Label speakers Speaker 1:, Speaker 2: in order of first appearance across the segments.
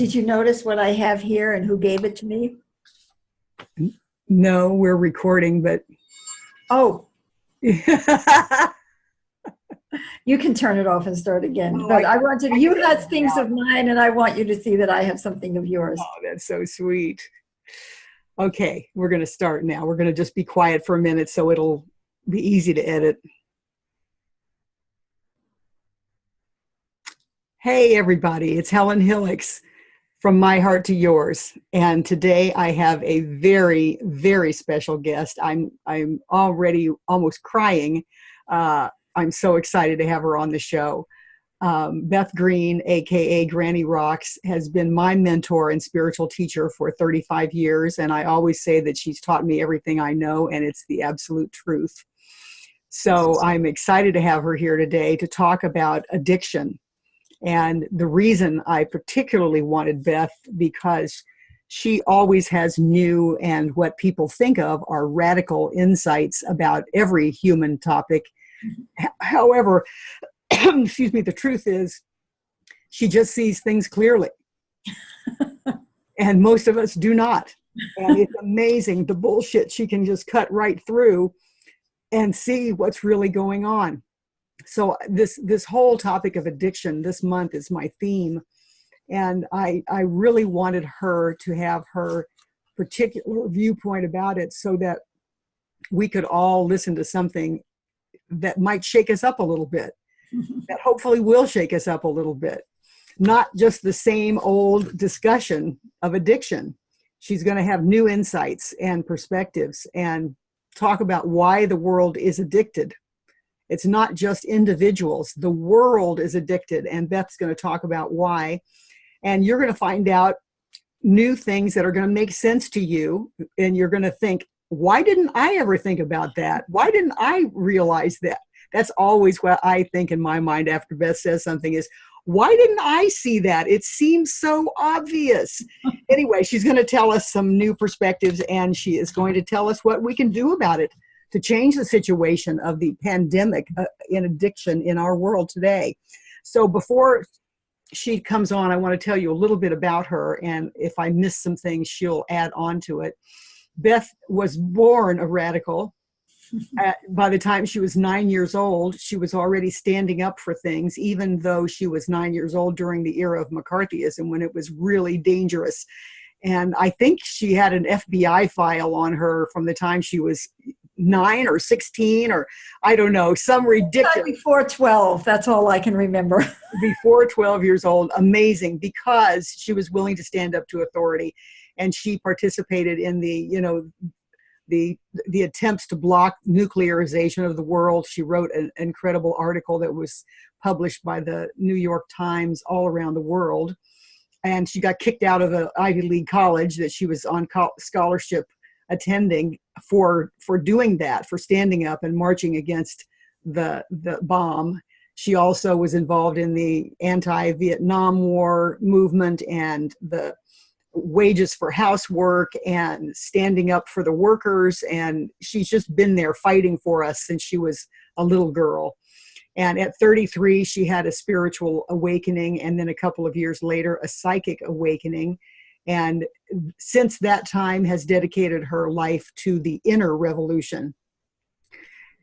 Speaker 1: Did you notice what I have here and who gave it to me?
Speaker 2: No, we're recording, but.
Speaker 1: Oh. You can turn it off and start again.
Speaker 2: Oh,
Speaker 1: but you had things of mine, and I want you to see that I have something of yours.
Speaker 2: Oh, that's so sweet. Okay, we're going to start now. We're going to just be quiet for a minute so it'll be easy to edit. Hey, everybody, it's Helen Hillix from My Heart to Yours. And today I have a very, very special guest. I'm already almost crying. I'm so excited to have her on the show. Beth Greene, aka Granny Rocks, has been my mentor and spiritual teacher for 35 years. And I always say that she's taught me everything I know, and it's the absolute truth. So I'm excited to have her here today to talk about addiction. And the reason I particularly wanted Beth, because she always has new and what people think of are radical insights about every human topic. However, excuse me, the truth is she just sees things clearly. And most of us do not. And it's amazing the bullshit she can just cut right through and see what's really going on. So this whole topic of addiction this month is my theme. And I really wanted her to have her particular viewpoint about it so that we could all listen to something that might shake us up a little bit, that hopefully will shake us up a little bit. Not just the same old discussion of addiction. She's going to have new insights and perspectives and talk about why the world is addicted. It's not just individuals. The world is addicted, and Beth's going to talk about why. And you're going to find out new things that are going to make sense to you, and you're going to think, why didn't I ever think about that? Why didn't I realize that? That's always what I think in my mind after Beth says something is, why didn't I see that? It seems so obvious. Anyway, she's going to tell us some new perspectives, and she is going to tell us what we can do about it to change the situation of the pandemic in addiction in our world today. So before she comes on, I want to tell you a little bit about her, and if I miss some things, she'll add on to it. Beth was born a radical. By the time she was 9 years old, she was already standing up for things, even though she was 9 years old during the era of McCarthyism when it was really dangerous. And I think she had an FBI file on her from the time she was 9 or 16, or I don't know, some ridiculous.
Speaker 1: Before 12, that's all I can remember.
Speaker 2: Before 12 years old, amazing, because she was willing to stand up to authority. And she participated in the attempts to block nuclearization of the world. She wrote an incredible article that was published by the New York Times all around the world. And she got kicked out of an Ivy League college that she was on scholarship attending for doing that, for standing up and marching against the bomb. She also was involved in the anti-Vietnam War movement and the wages for housework and standing up for the workers. And she's just been there fighting for us since she was a little girl. And at 33, she had a spiritual awakening. And then a couple of years later, a psychic awakening. And since that time has dedicated her life to the inner revolution.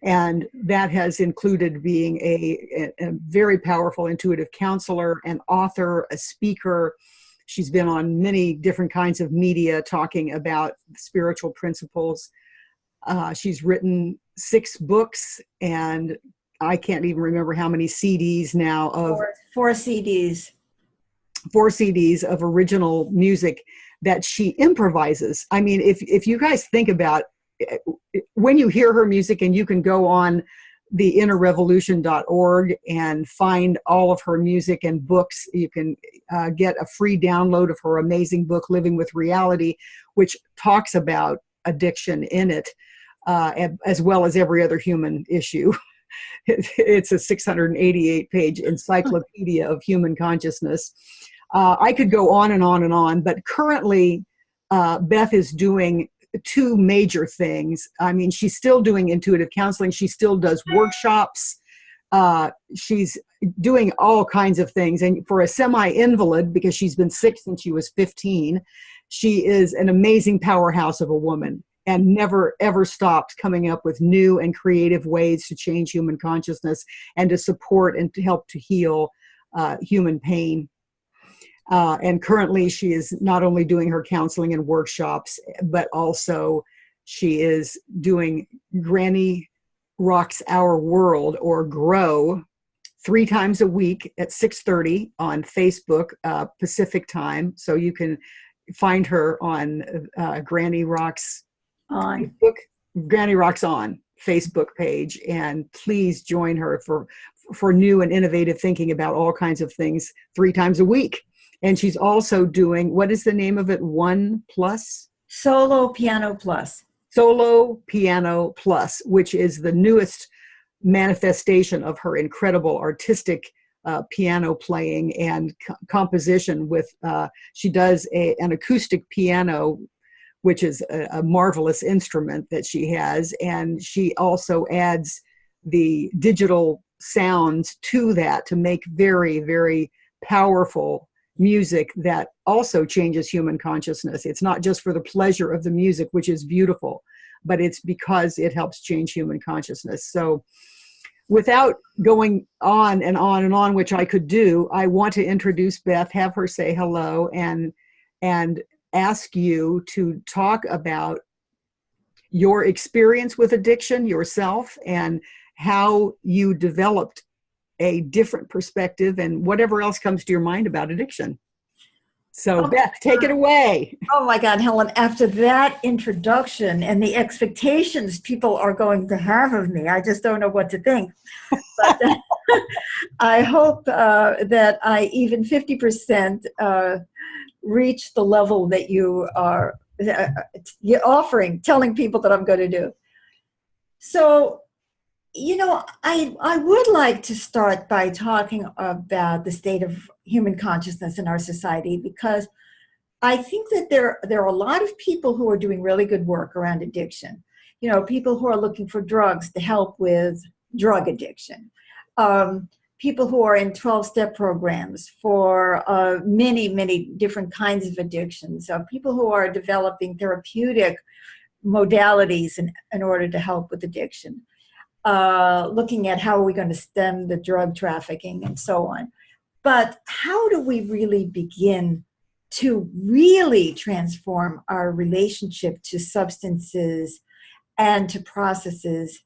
Speaker 2: And that has included being a very powerful intuitive counselor, an author, a speaker. She's been on many different kinds of media talking about spiritual principles. She's written 6 books, and I can't even remember how many CDs now of
Speaker 1: four CDs.
Speaker 2: 4 CDs of original music that she improvises. I mean, if you guys think about when you hear her music, and you can go on theinnerrevolution.org and find all of her music and books. You can get a free download of her amazing book, Living with Reality, which talks about addiction in it, as well as every other human issue. It's a 688-page encyclopedia of human consciousness. I could go on and on and on, but currently Beth is doing 2 major things. I mean, she's still doing intuitive counseling. She still does workshops. She's doing all kinds of things. And for a semi-invalid, because she's been sick since she was 15, she is an amazing powerhouse of a woman and never, ever stopped coming up with new and creative ways to change human consciousness and to support and to help to heal human pain. And currently she is not only doing her counseling and workshops, but also she is doing Granny Rocks Our World, or GROW, 3 times a week at 6:30 on Facebook Pacific time. So you can find her on Granny Rocks
Speaker 1: On.
Speaker 2: Facebook, Granny Rocks On Facebook page, and please join her for new and innovative thinking about all kinds of things 3 times a week. And she's also doing, what is the name of it? One Plus?
Speaker 1: Solo Piano Plus.
Speaker 2: Solo Piano Plus, which is the newest manifestation of her incredible artistic piano playing and composition. With she does an acoustic piano, which is a marvelous instrument that she has, and she also adds the digital sounds to that to make very, very powerful music that also changes human consciousness. It's not just for the pleasure of the music, which is beautiful, but it's because it helps change human consciousness. So without going on and on and on, which I could do, I want to introduce Beth, have her say hello, and ask you to talk about your experience with addiction yourself and how you developed a different perspective and whatever else comes to your mind about addiction. So Beth, take it away.
Speaker 1: Oh my God, Helen, after that introduction and the expectations people are going to have of me, I just don't know what to think. But I hope that I even 50% reach the level that you are you're offering, telling people that I'm going to do. So, I would like to start by talking about the state of human consciousness in our society, because I think that there are a lot of people who are doing really good work around addiction. People who are looking for drugs to help with drug addiction. People who are in 12-step programs for many, many different kinds of addictions. People who are developing therapeutic modalities in order to help with addiction. Looking at how are we going to stem the drug trafficking and so on. But how do we really begin to really transform our relationship to substances and to processes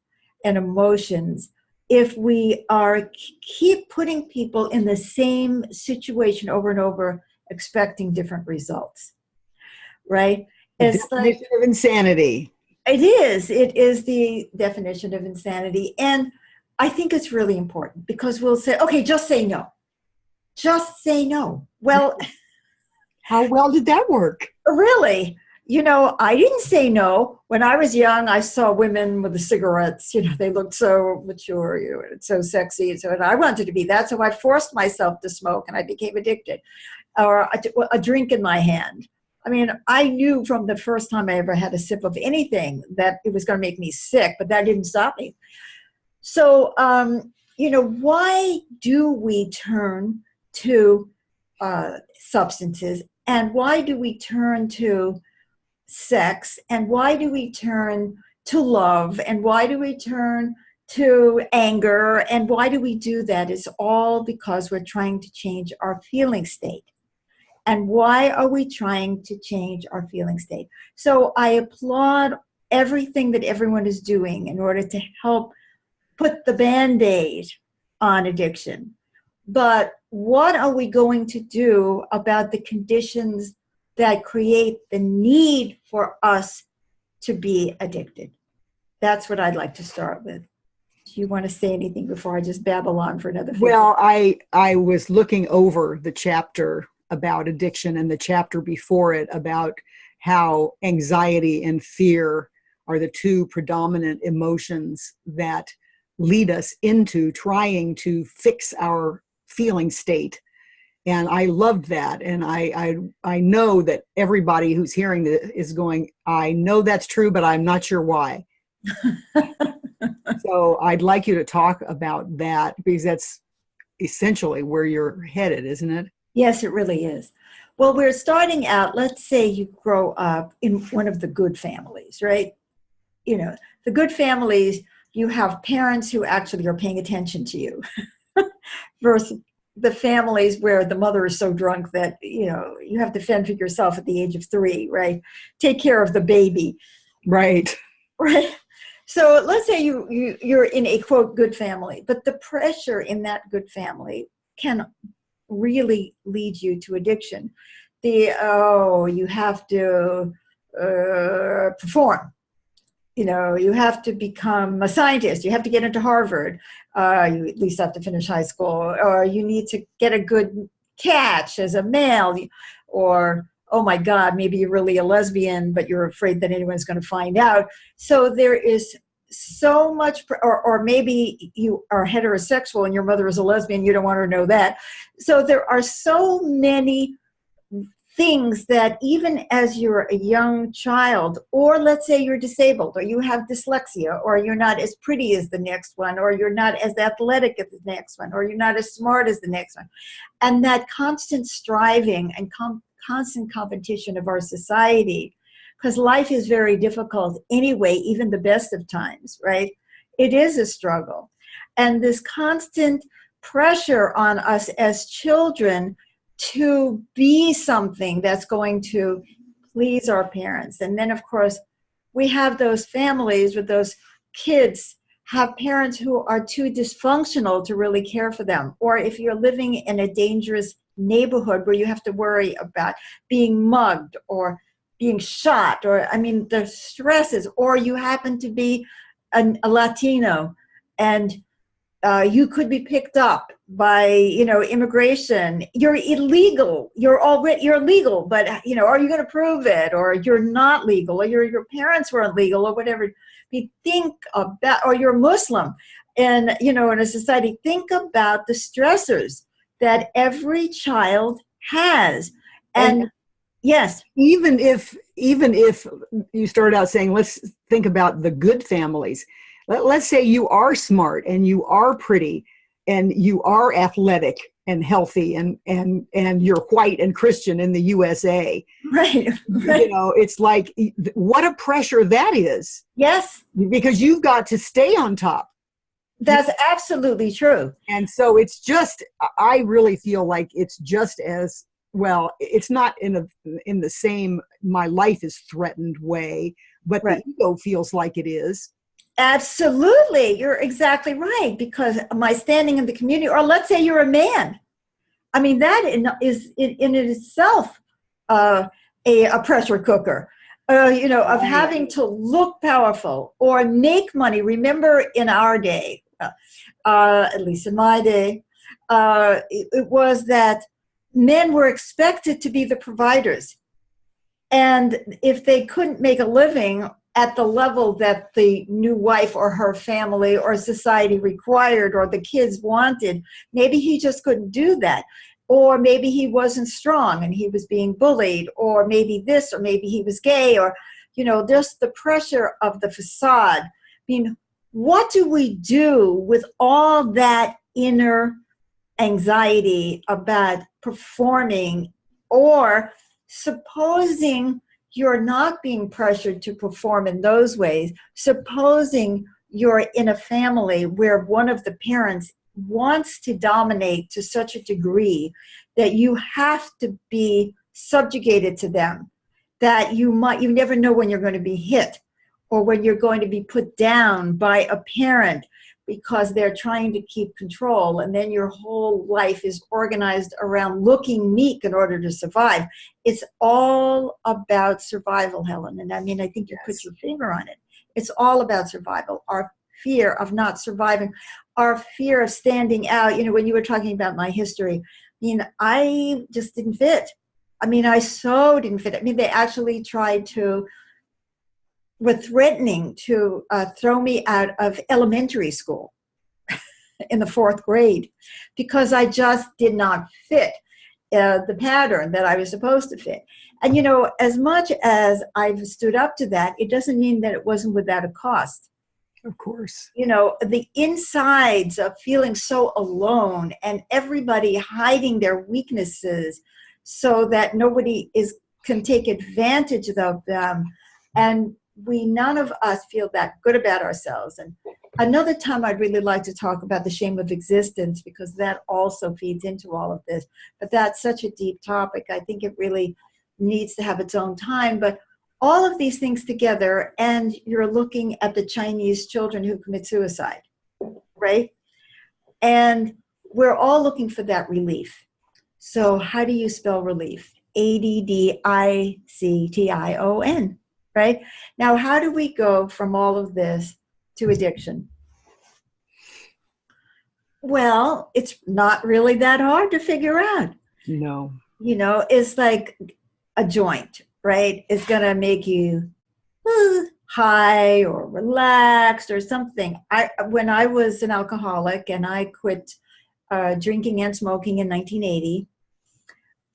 Speaker 1: and emotions if we keep putting people in the same situation over and over, expecting different results, right?
Speaker 2: It's the definition of insanity.
Speaker 1: It is the definition of insanity. And I think it's really important, because we'll say, okay, just say no. Just say no. Well,
Speaker 2: how well did that work?
Speaker 1: Really? I didn't say no. When I was young, I saw women with the cigarettes. They looked so mature, and so sexy. And I wanted to be that. So I forced myself to smoke, and I became addicted. Or a drink in my hand. I mean, I knew from the first time I ever had a sip of anything that it was going to make me sick, but that didn't stop me. So, why do we turn to substances, and why do we turn to sex, and why do we turn to love, and why do we turn to anger, and why do we do that? It's all because we're trying to change our feeling state. And why are we trying to change our feeling state? So I applaud everything that everyone is doing in order to help put the Band-Aid on addiction. But what are we going to do about the conditions that create the need for us to be addicted? That's what I'd like to start with. Do you want to say anything before I just babble on for another 50?
Speaker 2: Well, I was looking over the chapter about addiction and the chapter before it about how anxiety and fear are the 2 predominant emotions that lead us into trying to fix our feeling state. And I loved that. And I know that everybody who's hearing this is going, I know that's true, but I'm not sure why. So I'd like you to talk about that, because essentially where you're headed, isn't it?
Speaker 1: Yes, it really is. Well, we're starting out, let's say you grow up in one of the good families, right? You know, the good families, you have parents who actually are paying attention to you versus the families where the mother is so drunk that, you have to fend for yourself at the age of 3, right? Take care of the baby.
Speaker 2: Right.
Speaker 1: Right. So let's say you're in a quote good family, but the pressure in that good family can really lead you to addiction. You have to perform. You have to become a scientist. You have to get into Harvard. You at least have to finish high school, or you need to get a good catch as a male, or, oh my God, maybe you're really a lesbian, but you're afraid that anyone's going to find out. So there is so much, or maybe you are heterosexual and your mother is a lesbian, you don't want her to know that. So there are so many things that even as you're a young child, or let's say you're disabled, or you have dyslexia, or you're not as pretty as the next one, or you're not as athletic as the next one, or you're not as smart as the next one. And that constant striving and constant competition of our society, because life is very difficult anyway, even the best of times, right? It is a struggle. And this constant pressure on us as children to be something that's going to please our parents. And then, of course, we have those families with those kids have parents who are too dysfunctional to really care for them. Or if you're living in a dangerous neighborhood where you have to worry about being mugged or being shot, or, the stresses, or you happen to be a Latino and you could be picked up by, immigration. You're illegal. You're legal, but, are you going to prove it? Or you're not legal, or your parents weren't legal, or whatever. You think about, or you're Muslim, and, in a society, think about the stressors that every child has. And yes,
Speaker 2: even if you started out saying, let's think about the good families. Let's say you are smart and you are pretty and you are athletic and healthy and you're white and Christian in the USA.
Speaker 1: Right.
Speaker 2: It's like, what a pressure that is.
Speaker 1: Yes.
Speaker 2: Because you've got to stay on top.
Speaker 1: That's absolutely true.
Speaker 2: And so I really feel like it's just as, well, it's not in the same, my life is threatened way, but right. The ego feels like it is.
Speaker 1: Absolutely. You're exactly right. Because my standing in the community, or let's say you're a man. That is in itself a pressure cooker, of having to look powerful or make money. Remember in our day, at least in my day, it was that men were expected to be the providers. And if they couldn't make a living at the level that the new wife or her family or society required or the kids wanted, maybe he just couldn't do that. Or maybe he wasn't strong and he was being bullied, or maybe this, or maybe he was gay, or, just the pressure of the facade. What do we do with all that inner anxiety about performing? Or supposing you're not being pressured to perform in those ways, supposing you're in a family where one of the parents wants to dominate to such a degree that you have to be subjugated to them, that you never know when you're going to be hit or when you're going to be put down by a parent because they're trying to keep control, and then your whole life is organized around looking meek in order to survive. It's all about survival, Helen. And I think you put your finger on it. It's all about survival. Our fear of not surviving, our fear of standing out. When you were talking about my history, I just didn't fit. I so didn't fit. They actually were threatening to throw me out of elementary school in the 4th grade because I just did not fit the pattern that I was supposed to fit. And, as much as I've stood up to that, it doesn't mean that it wasn't without a cost.
Speaker 2: Of course.
Speaker 1: You know, the insides of feeling so alone and everybody hiding their weaknesses so that nobody can take advantage of them. And none of us feel that good about ourselves. And another time I'd really like to talk about the shame of existence, because that also feeds into all of this. But that's such a deep topic. I think it really needs to have its own time. But all of these things together, and you're looking at the Chinese children who commit suicide, right? And we're all looking for that relief. So how do you spell relief? ADDICTION, right? Now, how do we go from all of this to addiction? Well, it's not really that hard to figure out.
Speaker 2: No.
Speaker 1: You know, it's like a joint, right? It's going to make you high or relaxed or something. When I was an alcoholic and I quit drinking and smoking in 1980,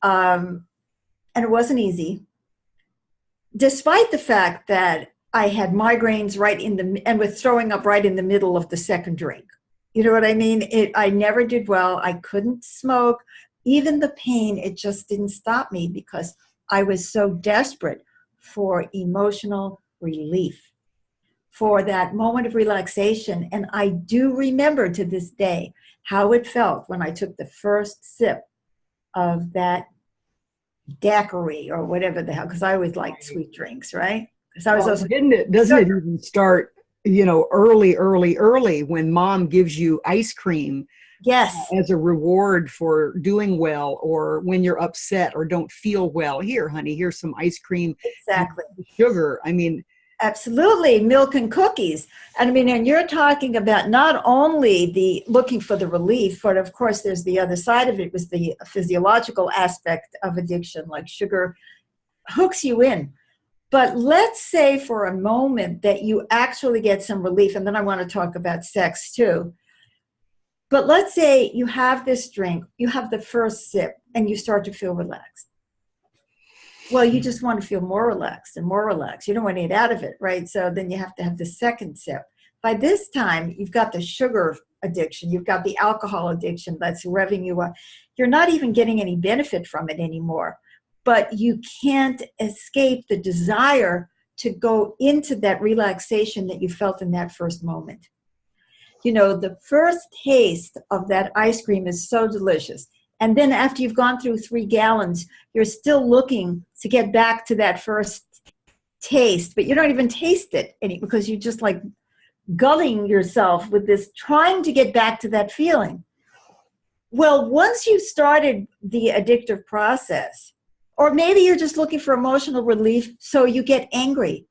Speaker 1: and it wasn't easy, despite the fact that I had migraines and was throwing up right in the middle of the second drink. You know what I mean? I never did well. I couldn't smoke. Even the pain, it just didn't stop me because I was so desperate for emotional relief, for that moment of relaxation. And I do remember to this day how it felt when I took the first sip of that daiquiri or whatever the hell, because I always liked sweet drinks, right? Because I was also
Speaker 2: doesn't it even start, early when mom gives you ice cream?
Speaker 1: Yes.
Speaker 2: As a reward for doing well, or when you're upset or don't feel well. Here, honey, here's some ice cream.
Speaker 1: Exactly.
Speaker 2: Sugar. I mean,
Speaker 1: absolutely, milk and cookies. And I mean, and you're talking about not only the looking for the relief, but of course there's the other side of it, was the physiological aspect of addiction, like sugar hooks you in. But let's say for a moment that you actually get some relief, and then I want to talk about sex too. But let's say you have this drink, you have the first sip, and you start to feel relaxed. Well, you just want to feel more relaxed and more relaxed. You don't want to get out of it, right? So then you have to have the second sip. By this time, you've got the sugar addiction, you've got the alcohol addiction that's revving you up. You're not even getting any benefit from it anymore, but you can't escape the desire to go into that relaxation that you felt in that first moment. You know, the first taste of that ice cream is so delicious. And then after you've gone through 3 gallons, you're still looking to get back to that first taste, but you don't even taste it because you're just like gulling yourself with this, trying to get back to that feeling. Well, once you started the addictive process, or maybe you're just looking for emotional relief, so you get angry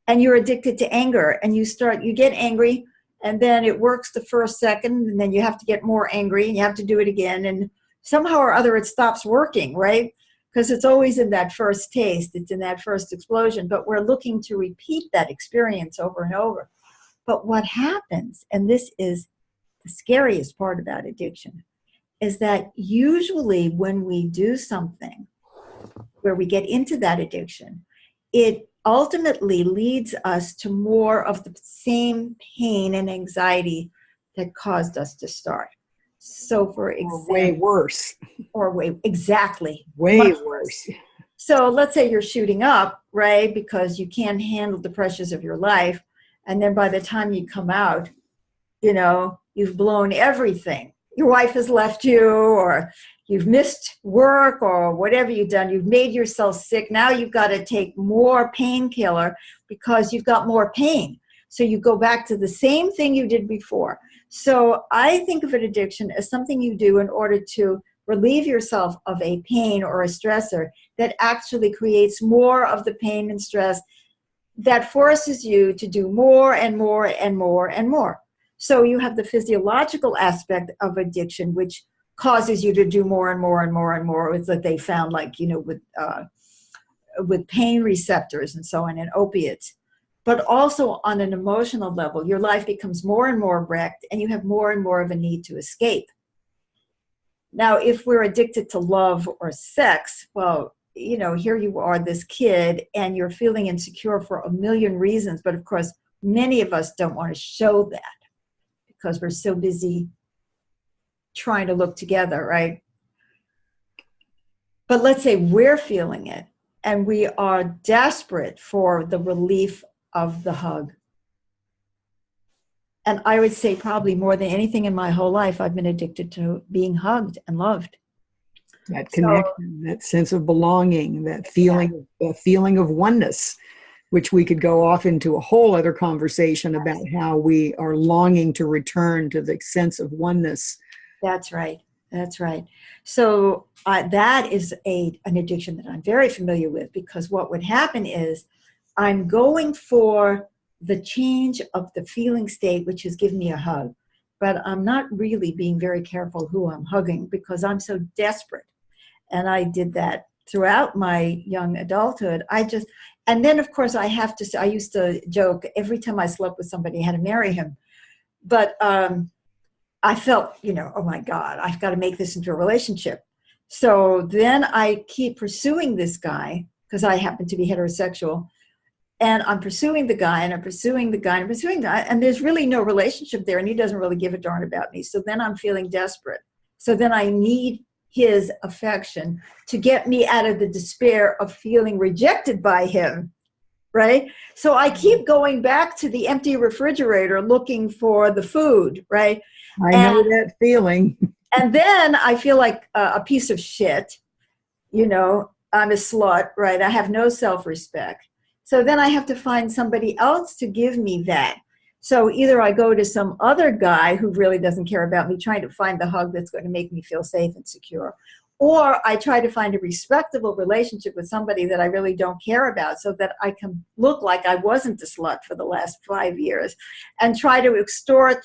Speaker 1: and you're addicted to anger, and you get angry, and then it works the first second, and then you have to get more angry, and you have to do it again, and somehow or other it stops working, right? Because it's always in that first taste, it's in that first explosion, but we're looking to repeat that experience over and over. But what happens, and this is the scariest part about addiction, is that usually when we do something where we get into that addiction, it ultimately leads us to more of the same pain and anxiety that caused us to start. So for example,
Speaker 2: way worse.
Speaker 1: Exactly.
Speaker 2: Way worse.
Speaker 1: So let's say you're shooting up, right? Because you can't handle the pressures of your life. And then by the time you come out, you've blown everything. Your wife has left you, or you've missed work, or whatever you've done. You've made yourself sick. Now you've got to take more painkiller because you've got more pain. So you go back to the same thing you did before. So I think of an addiction as something you do in order to relieve yourself of a pain or a stressor that actually creates more of the pain and stress that forces you to do more and more and more and more. So you have the physiological aspect of addiction, which causes you to do more and more and more and more. It's like they found, with pain receptors and so on, and opiates. But also on an emotional level, your life becomes more and more wrecked, and you have more and more of a need to escape. Now, if we're addicted to love or sex, well, here you are, this kid, and you're feeling insecure for a million reasons. But of course, many of us don't want to show that because we're so busy trying to look together, right? But let's say we're feeling it and we are desperate for the relief of the hug. And I would say probably more than anything in my whole life, I've been addicted to being hugged and loved.
Speaker 2: That connection, that sense of belonging, that feeling of oneness, which we could go off into a whole other conversation about how we are longing to return to the sense of oneness.
Speaker 1: That's right. That's right. So that is an addiction that I'm very familiar with, because what would happen is I'm going for the change of the feeling state, which is give me a hug. But I'm not really being very careful who I'm hugging because I'm so desperate. And I did that throughout my young adulthood. And then of course I used to joke every time I slept with somebody, I had to marry him. But I felt, oh my God, I've got to make this into a relationship. So then I keep pursuing this guy because I happen to be heterosexual. And I'm pursuing the guy, and I'm pursuing the guy, and I'm pursuing the guy, and there's really no relationship there, and he doesn't really give a darn about me. So then I'm feeling desperate. So then I need his affection to get me out of the despair of feeling rejected by him, right? So I keep going back to the empty refrigerator looking for the food, right?
Speaker 2: I know that feeling.
Speaker 1: And then I feel like a piece of shit, I'm a slut, right? I have no self-respect. So then I have to find somebody else to give me that. So either I go to some other guy who really doesn't care about me, trying to find the hug that's going to make me feel safe and secure, or I try to find a respectable relationship with somebody that I really don't care about so that I can look like I wasn't a slut for the last 5 years and try to extort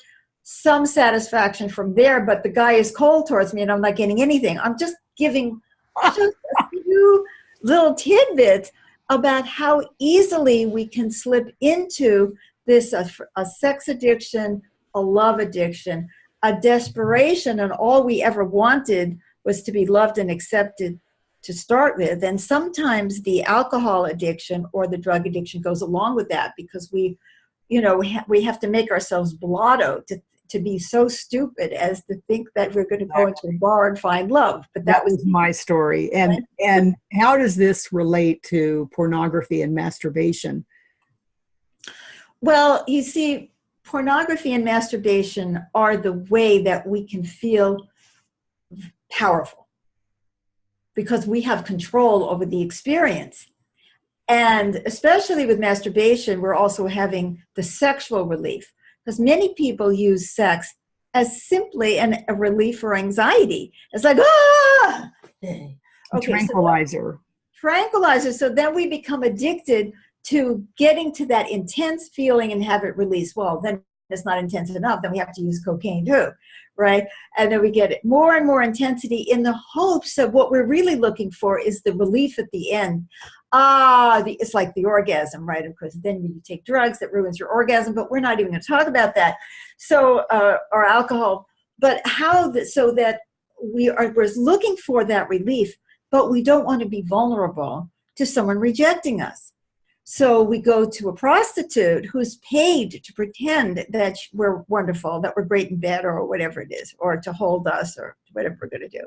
Speaker 1: some satisfaction from there. But the guy is cold towards me and I'm not getting anything. I'm just giving just a few little tidbits about how easily we can slip into this, a sex addiction, a love addiction, a desperation, and all we ever wanted was to be loved and accepted to start with. And sometimes the alcohol addiction or the drug addiction goes along with that because we have to make ourselves blotto to be so stupid as to think that we're going to go into a bar and find love. But
Speaker 2: that was my story. And how does this relate to pornography and masturbation?
Speaker 1: Well, you see, pornography and masturbation are the way that we can feel powerful because we have control over the experience. And especially with masturbation, we're also having the sexual relief. Because many people use sex as simply a relief for anxiety. It's like, okay,
Speaker 2: tranquilizer.
Speaker 1: Tranquilizer. So then we become addicted to getting to that intense feeling and have it released. Well, then it's not intense enough. Then we have to use cocaine too, right? And then we get more and more intensity in the hopes of what we're really looking for is the relief at the end. It's like the orgasm, right? Of course, then you take drugs that ruins your orgasm, but we're not even going to talk about that. So, or alcohol, but so that we're looking for that relief, but we don't want to be vulnerable to someone rejecting us. So we go to a prostitute who's paid to pretend that we're wonderful, that we're great in bed or whatever it is, or to hold us or whatever we're going to do.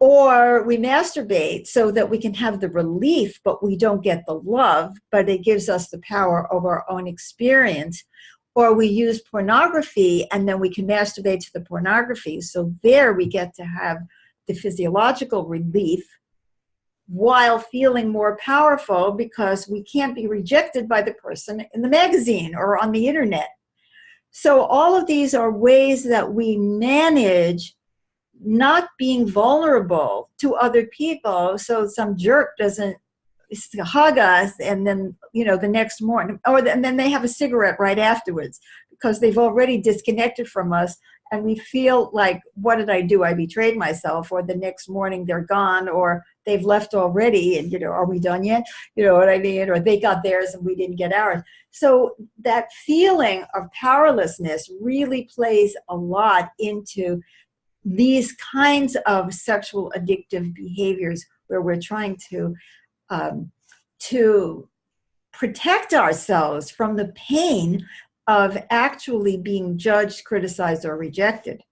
Speaker 1: Or we masturbate so that we can have the relief, but we don't get the love, but it gives us the power over our own experience. Or we use pornography and then we can masturbate to the pornography. So there we get to have the physiological relief while feeling more powerful because we can't be rejected by the person in the magazine or on the internet. So all of these are ways that we manage not being vulnerable to other people so some jerk doesn't hug us and then, the next morning, and then they have a cigarette right afterwards because they've already disconnected from us and we feel like, what did I do? I betrayed myself. Or the next morning they're gone or they've left already and, are we done yet? You know what I mean? Or they got theirs and we didn't get ours. So that feeling of powerlessness really plays a lot into these kinds of sexual addictive behaviors where we're trying to protect ourselves from the pain of actually being judged, criticized, or rejected.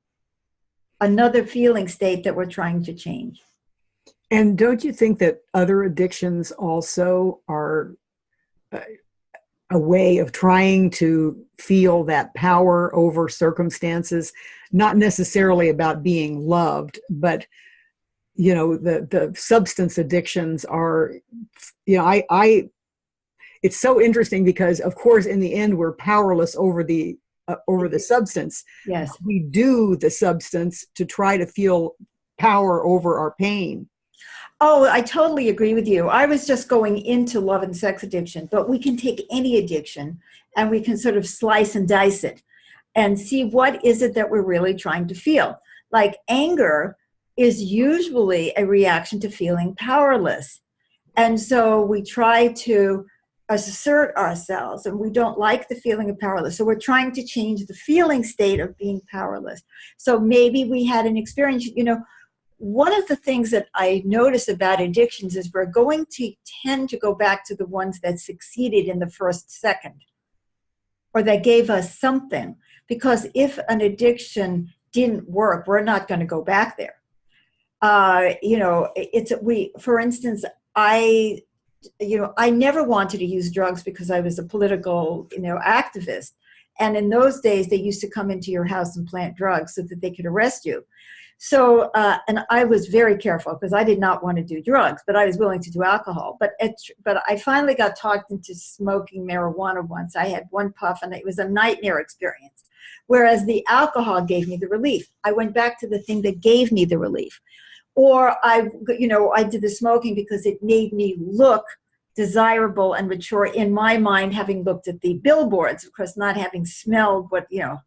Speaker 1: Another feeling state that we're trying to change.
Speaker 2: And don't you think that other addictions also are a way of trying to feel that power over circumstances, not necessarily about being loved, but the substance addictions are, it's so interesting because of course in the end we're powerless over the substance.
Speaker 1: Yes.
Speaker 2: We do the substance to try to feel power over our pain.
Speaker 1: Oh, I totally agree with you. I was just going into love and sex addiction, but we can take any addiction and we can sort of slice and dice it and see what is it that we're really trying to feel. Like anger is usually a reaction to feeling powerless. And so we try to assert ourselves and we don't like the feeling of powerless. So we're trying to change the feeling state of being powerless. So maybe we had an experience, one of the things that I notice about addictions is we're going to tend to go back to the ones that succeeded in the first second or that gave us something. Because if an addiction didn't work, we're not going to go back there. For instance, I never wanted to use drugs because I was a political, activist. And in those days, they used to come into your house and plant drugs so that they could arrest you. So, and I was very careful because I did not want to do drugs, but I was willing to do alcohol. But I finally got talked into smoking marijuana once. I had one puff and it was a nightmare experience. Whereas the alcohol gave me the relief. I went back to the thing that gave me the relief. Or I did the smoking because it made me look desirable and mature in my mind, having looked at the billboards, of course, not having smelled what, we don't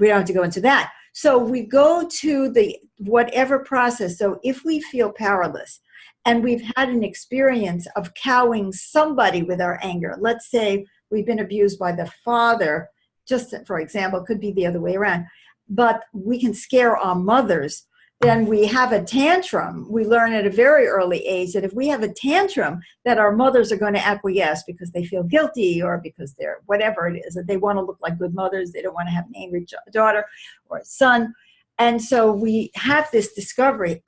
Speaker 1: have to go into that. So we go to the whatever process. So if we feel powerless and we've had an experience of cowing somebody with our anger, let's say we've been abused by the father, just for example, it could be the other way around, but we can scare our mothers. Then we have a tantrum. We learn at a very early age that if we have a tantrum, that our mothers are going to acquiesce because they feel guilty or because they're whatever it is, that they want to look like good mothers. They don't want to have an angry daughter or a son. And so we have this discovery,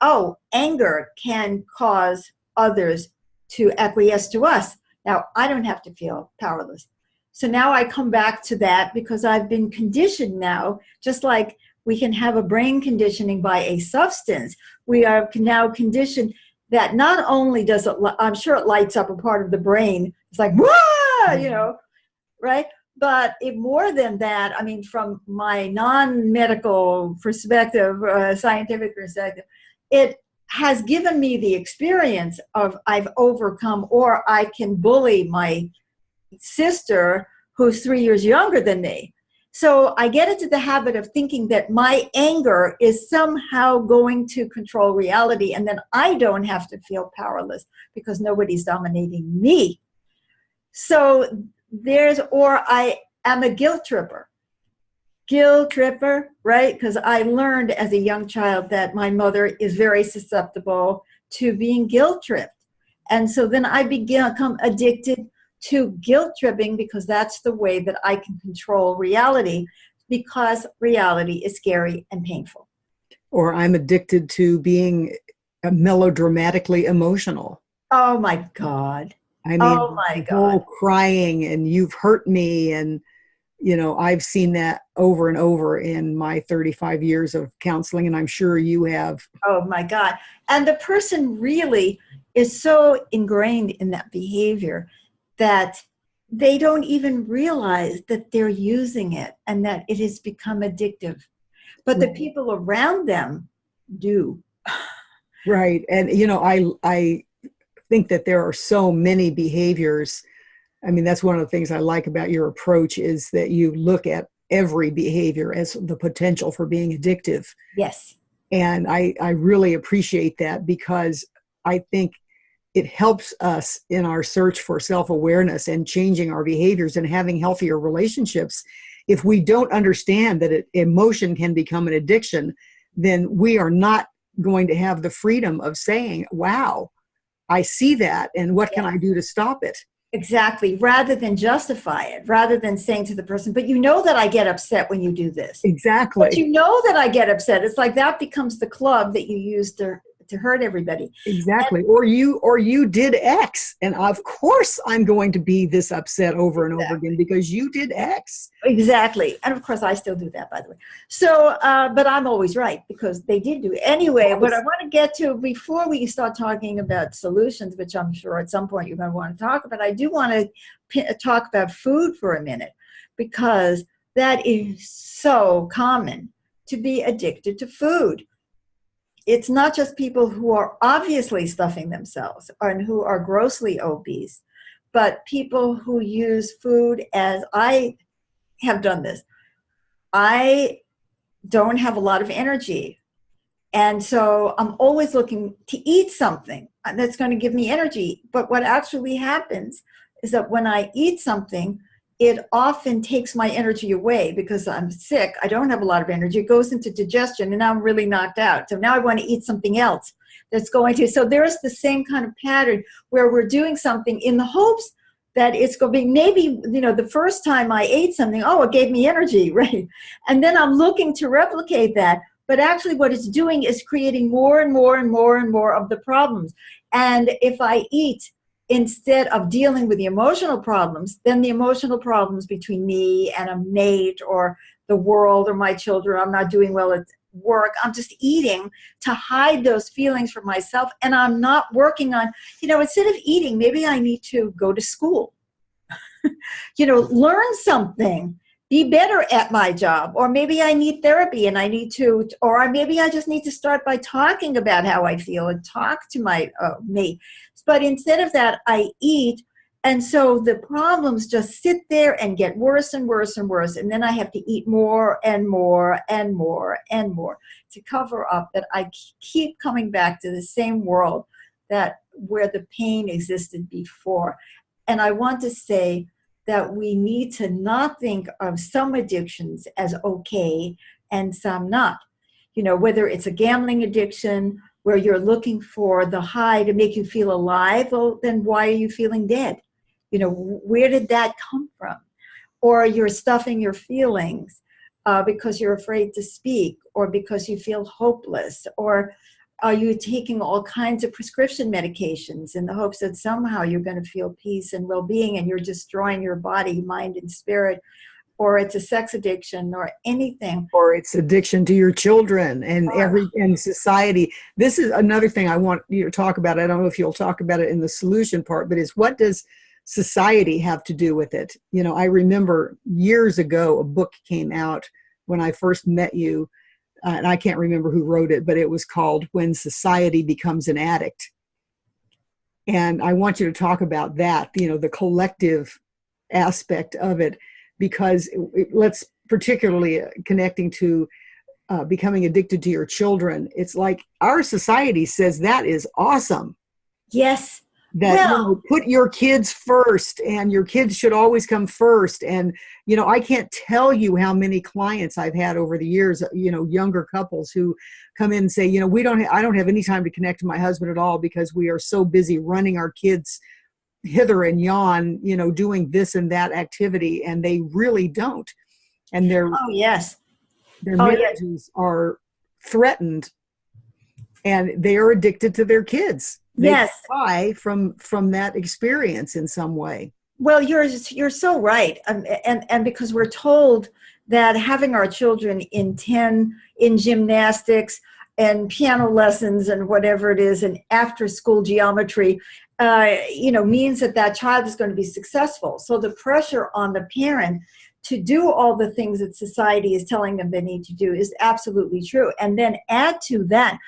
Speaker 1: anger can cause others to acquiesce to us. Now, I don't have to feel powerless. So now I come back to that because I've been conditioned now, just like we can have a brain conditioning by a substance. We are now conditioned that not only does it, I'm sure it lights up a part of the brain. It's like, wah, right? But more than that, from my non-medical perspective, scientific perspective, it has given me the experience of I've overcome, or I can bully my sister who's 3 years younger than me. So I get into the habit of thinking that my anger is somehow going to control reality, and then I don't have to feel powerless because nobody's dominating me. So I am a guilt tripper, right? Because I learned as a young child that my mother is very susceptible to being guilt tripped. And so then I become addicted to guilt tripping because that's the way that I can control reality, because reality is scary and painful.
Speaker 2: Or I'm addicted to being melodramatically emotional.
Speaker 1: Oh my God.
Speaker 2: Whole crying and you've hurt me. And, I've seen that over and over in my 35 years of counseling, and I'm sure you have.
Speaker 1: Oh my God. And the person really is so ingrained in that behavior that they don't even realize that they're using it and that it has become addictive. But the people around them do.
Speaker 2: Right. And, I think that there are so many behaviors. That's one of the things I like about your approach is that you look at every behavior as the potential for being addictive.
Speaker 1: Yes.
Speaker 2: And I really appreciate that because I think it helps us in our search for self-awareness and changing our behaviors and having healthier relationships. If we don't understand that emotion can become an addiction, then we are not going to have the freedom of saying, wow, I see that, and what can I do to stop it?
Speaker 1: Exactly. Rather than justify it, rather than saying to the person, but you know that I get upset when you do this. But
Speaker 2: Exactly.
Speaker 1: you know that I get upset. It's like that becomes the club that you use to hurt everybody.
Speaker 2: Exactly. Or you did X, and of course I'm going to be this upset over and over again because you did X.
Speaker 1: Exactly. And of course, I still do that, by the way. So, but I'm always right because they did do it. Anyway, what I want to get to before we start talking about solutions, which I'm sure at some point you're going to want to talk about, I do want to talk about food for a minute because that is so common to be addicted to food. It's not just people who are obviously stuffing themselves and who are grossly obese, but people who use food as I have done this. I don't have a lot of energy. And so I'm always looking to eat something that's going to give me energy. But what actually happens is that when I eat something, it often takes my energy away because I'm sick. I don't have a lot of energy. It goes into digestion and now I'm really knocked out. So now I want to eat something else that's going to. So there's the same kind of pattern where we're doing something in the hopes that it's going to be maybe, the first time I ate something, oh, it gave me energy, right? And then I'm looking to replicate that. But actually what it's doing is creating more and more and more and more of the problems. And if I eat instead of dealing with the emotional problems, then the emotional problems between me and a mate or the world or my children, I'm not doing well at work, I'm just eating to hide those feelings from myself. And I'm not working on, instead of eating, maybe I need to go to school, learn something, be better at my job, or maybe I need therapy and I need to, or maybe I just need to start by talking about how I feel and talk to my mate. But instead of that, I eat. And so the problems just sit there and get worse and worse and worse. And then I have to eat more and more and more and more to cover up that I keep coming back to the same world that where the pain existed before. And I want to say that we need to not think of some addictions as okay and some not. Whether it's a gambling addiction where you're looking for the high to make you feel alive, well, then why are you feeling dead? Where did that come from? Or you're stuffing your feelings because you're afraid to speak, or because you feel hopeless, or are you taking all kinds of prescription medications in the hopes that somehow you're going to feel peace and well-being and you're destroying your body, mind, and spirit? Or it's a sex addiction or anything.
Speaker 2: Or it's addiction to your children and society. This is another thing I want you to talk about. I don't know if you'll talk about it in the solution part, but it's what does society have to do with it? I remember years ago, a book came out when I first met you, and I can't remember who wrote it, but it was called When Society Becomes an Addict. And I want you to talk about that, the collective aspect of it, because let's particularly connecting to becoming addicted to your children. It's like our society says that is awesome.
Speaker 1: Yes.
Speaker 2: That, put your kids first, and your kids should always come first. And, I can't tell you how many clients I've had over the years, younger couples who come in and say, I don't have any time to connect to my husband at all because we are so busy running our kids hither and yon, doing this and that activity. And they really don't. And their marriages are threatened, and they are addicted to their kids. They cry from that experience in some way.
Speaker 1: Well, you're so right, and because we're told that having our children in gymnastics and piano lessons and whatever it is, and after school geometry, means that child is going to be successful. So the pressure on the parent to do all the things that society is telling them they need to do is absolutely true. And then add to that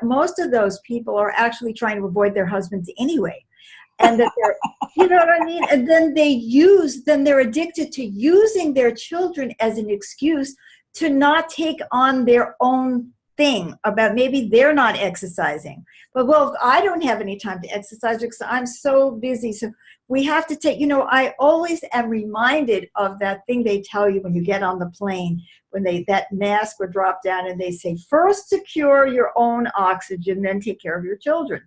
Speaker 1: most of those people are actually trying to avoid their husbands anyway. And that they're, you know what I mean? And then they're addicted to using their children as an excuse to not take on their own thing about maybe they're not exercising. But, well, I don't have any time to exercise because I'm so busy. So we have to take, I always am reminded of that thing they tell you when you get on the plane, when that mask would drop down and they say, first secure your own oxygen, then take care of your children.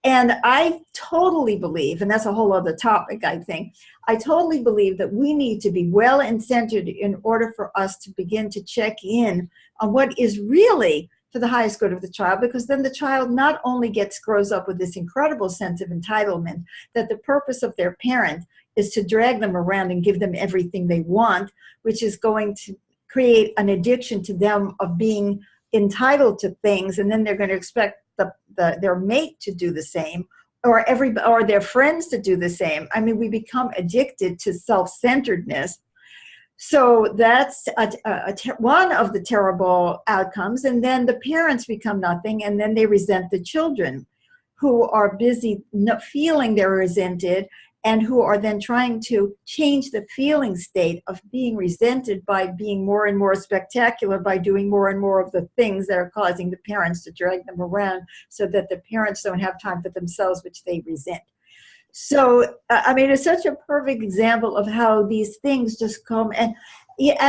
Speaker 1: And I totally believe, and that's a whole other topic, I think, I totally believe that we need to be well and centered in order for us to begin to check in on what is really for the highest good of the child, because then the child not only grows up with this incredible sense of entitlement, that the purpose of their parent is to drag them around and give them everything they want, which is going to create an addiction to them of being entitled to things, and then they're going to expect their mate to do the same, or their friends to do the same. I mean, we become addicted to self-centeredness. So that's one of the terrible outcomes. And then the parents become nothing, and then they resent the children, who are busy feeling they're resented, and who are then trying to change the feeling state of being resented by being more and more spectacular, by doing more and more of the things that are causing the parents to drag them around, so that the parents don't have time for themselves, which they resent. So, I mean, it's such a perfect example of how these things just come. And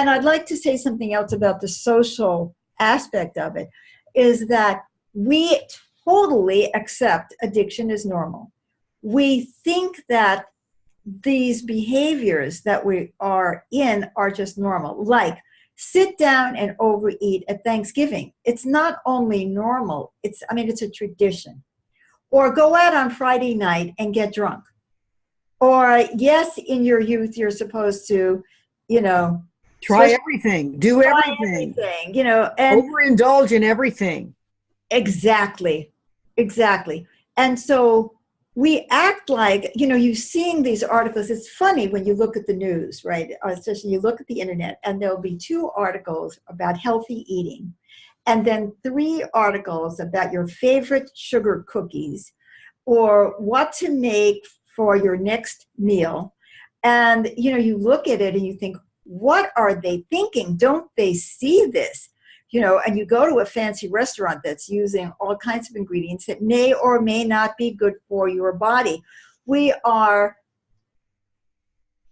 Speaker 1: I'd like to say something else about the social aspect of it, is that we totally accept addiction as normal. We think that these behaviors that we are in are just normal, like sit down and overeat at Thanksgiving. It's not only normal, it's a tradition. Or go out on Friday night and get drunk. Or yes, in your youth, you're supposed to,
Speaker 2: try everything, do everything,
Speaker 1: and
Speaker 2: overindulge in everything.
Speaker 1: Exactly. And so we act like, you're seeing these articles. It's funny when you look at the news, right? Especially you look at the internet, and there'll be 2 articles about healthy eating, and then 3 articles about your favorite sugar cookies, or what to make for your next meal. And, you look at it and you think, what are they thinking? Don't they see this? And you go to a fancy restaurant that's using all kinds of ingredients that may or may not be good for your body. We are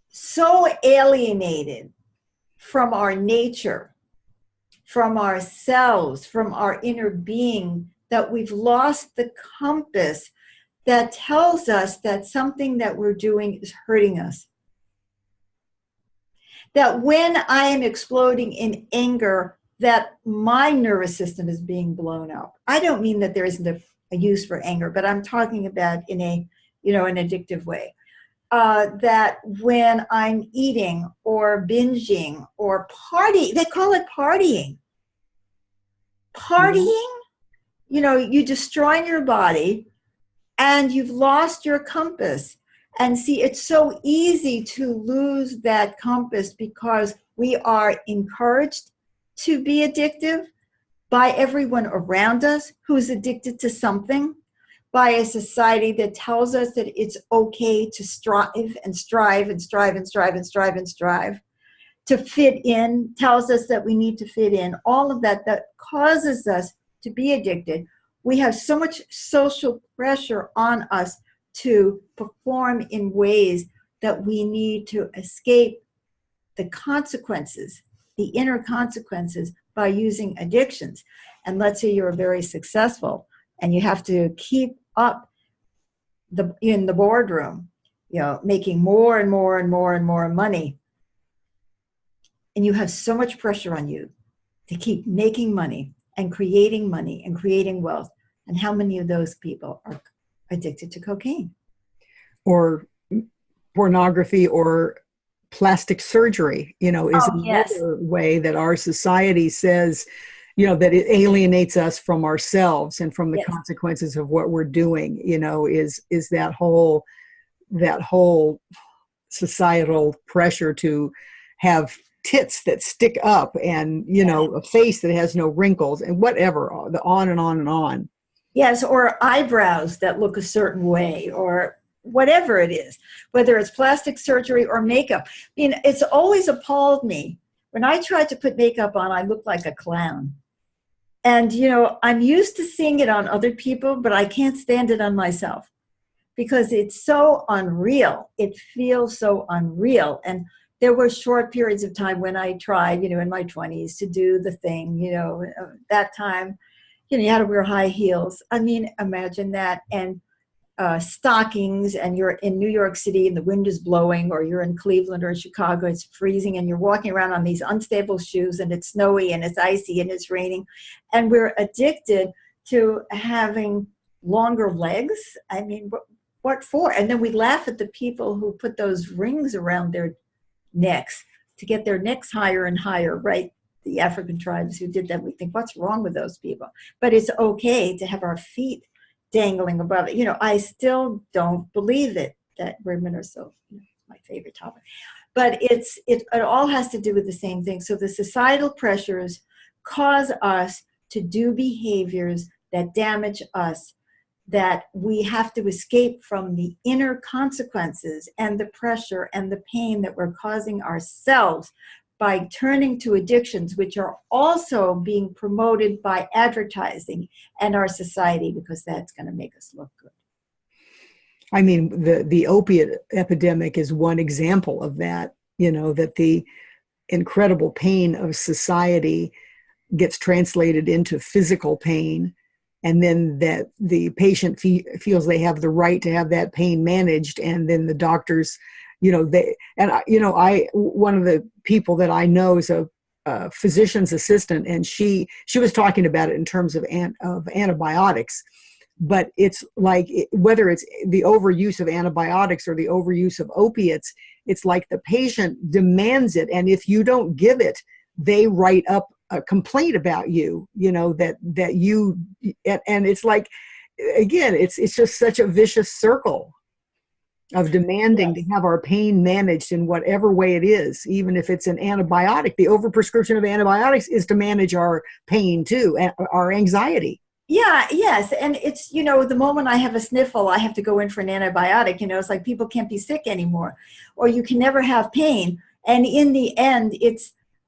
Speaker 1: so alienated from our nature, from ourselves, from our inner being, that we've lost the compass that tells us that something that we're doing is hurting us. That when I am exploding in anger, that my nervous system is being blown up. I don't mean that there isn't a use for anger, but I'm talking about in an addictive way. That when I'm eating or binging or they call it partying. Partying, you destroy your body and you've lost your compass. And see, it's so easy to lose that compass because we are encouraged to be addictive by everyone around us who's addicted to something, by a society that tells us that it's okay to strive to fit in, tells us that we need to fit in, all of that causes us to be addicted. We have so much social pressure on us to perform in ways that we need to escape the consequences, the inner consequences, by using addictions. And let's say you're very successful and you have to keep up in the boardroom, making more and more and more and more money. And you have so much pressure on you to keep making money and creating wealth. And how many of those people are addicted to cocaine?
Speaker 2: Or pornography, or plastic surgery, is another way that our society says, that it alienates us from ourselves and from the consequences of what we're doing, is that whole societal pressure to have tits that stick up and, a face that has no wrinkles and whatever, on and on and on.
Speaker 1: Yes, or eyebrows that look a certain way, or whatever it is, whether it's plastic surgery or makeup. It's always appalled me. When I tried to put makeup on, I looked like a clown. And, I'm used to seeing it on other people, but I can't stand it on myself because it's so unreal. It feels so unreal. And there were short periods of time when I tried, in my 20s to do the thing, that time, you had to wear high heels. Imagine that. And stockings and you're in New York City and the wind is blowing, or you're in Cleveland or in Chicago, it's freezing, and you're walking around on these unstable shoes and it's snowy and it's icy and it's raining. And we're addicted to having longer legs. I mean, what for? And then we laugh at the people who put those rings around their necks to get their necks higher and higher, right? The African tribes who did that, we think, what's wrong with those people? But it's okay to have our feet dangling above it. I still don't believe it, that women are so, my favorite topic. But it all has to do with the same thing. So the societal pressures cause us to do behaviors that damage us, that we have to escape from the inner consequences and the pressure and the pain that we're causing ourselves by turning to addictions, which are also being promoted by advertising and our society, because that's going to make us look good.
Speaker 2: I mean, the opiate epidemic is one example of that, that the incredible pain of society gets translated into physical pain, and then that the patient feels they have the right to have that pain managed, and then the doctors, one of the people that I know is a physician's assistant, and she was talking about it in terms of antibiotics. But it's like, whether it's the overuse of antibiotics or the overuse of opiates, it's like the patient demands it, and if you don't give it, they write up a complaint about you, that you, and it's like, again, it's just such a vicious circle of demanding to have our pain managed in whatever way it is, even if it's an antibiotic. The overprescription of antibiotics is to manage our pain too, and our anxiety.
Speaker 1: Yeah, yes. And it's, the moment I have a sniffle, I have to go in for an antibiotic. It's like people can't be sick anymore, or you can never have pain. And in the end,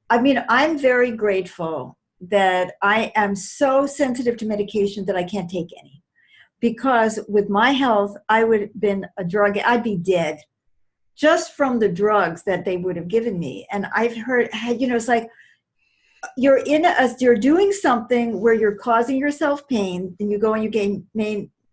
Speaker 1: I'm very grateful that I am so sensitive to medication that I can't take any. Because with my health, I would have been I'd be dead just from the drugs that they would have given me. And I've heard, it's like you're doing something where you're causing yourself pain, and you go and you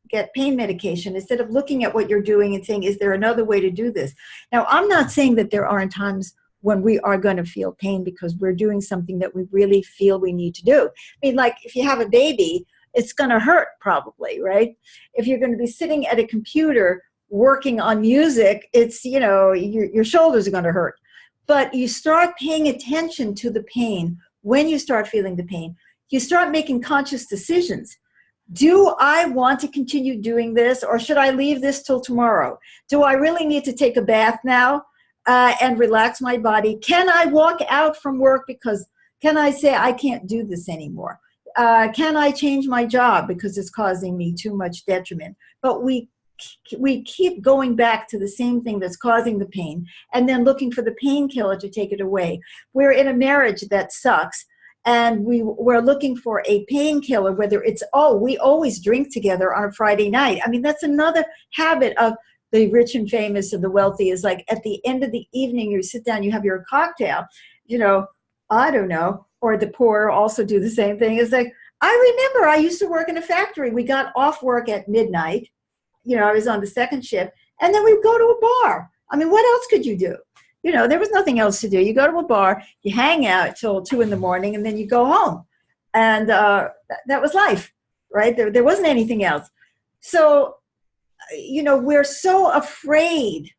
Speaker 1: get pain medication instead of looking at what you're doing and saying, is there another way to do this? Now, I'm not saying that there aren't times when we are going to feel pain because we're doing something that we really feel we need to do. I mean, like if you have a baby, it's going to hurt probably, right? If you're going to be sitting at a computer working on music, it's, your shoulders are going to hurt. But you start paying attention to the pain. When you start feeling the pain, you start making conscious decisions. Do I want to continue doing this, or should I leave this till tomorrow? Do I really need to take a bath now and relax my body? Can I walk out from work can I say I can't do this anymore? Can I change my job because it's causing me too much detriment? But we keep going back to the same thing that's causing the pain, and then looking for the painkiller to take it away. We're in a marriage that sucks, and we're looking for a painkiller, whether it's, we always drink together on a Friday night. I mean, that's another habit of the rich and famous and the wealthy, is like at the end of the evening, you sit down, you have your cocktail, I don't know, or the poor also do the same thing. It's like, I remember I used to work in a factory. We got off work at midnight. I was on the second shift, and then we'd go to a bar. I mean, what else could you do? There was nothing else to do. You go to a bar, you hang out till 2 a.m, and then you go home. And that was life, right? There wasn't anything else. So, we're so afraid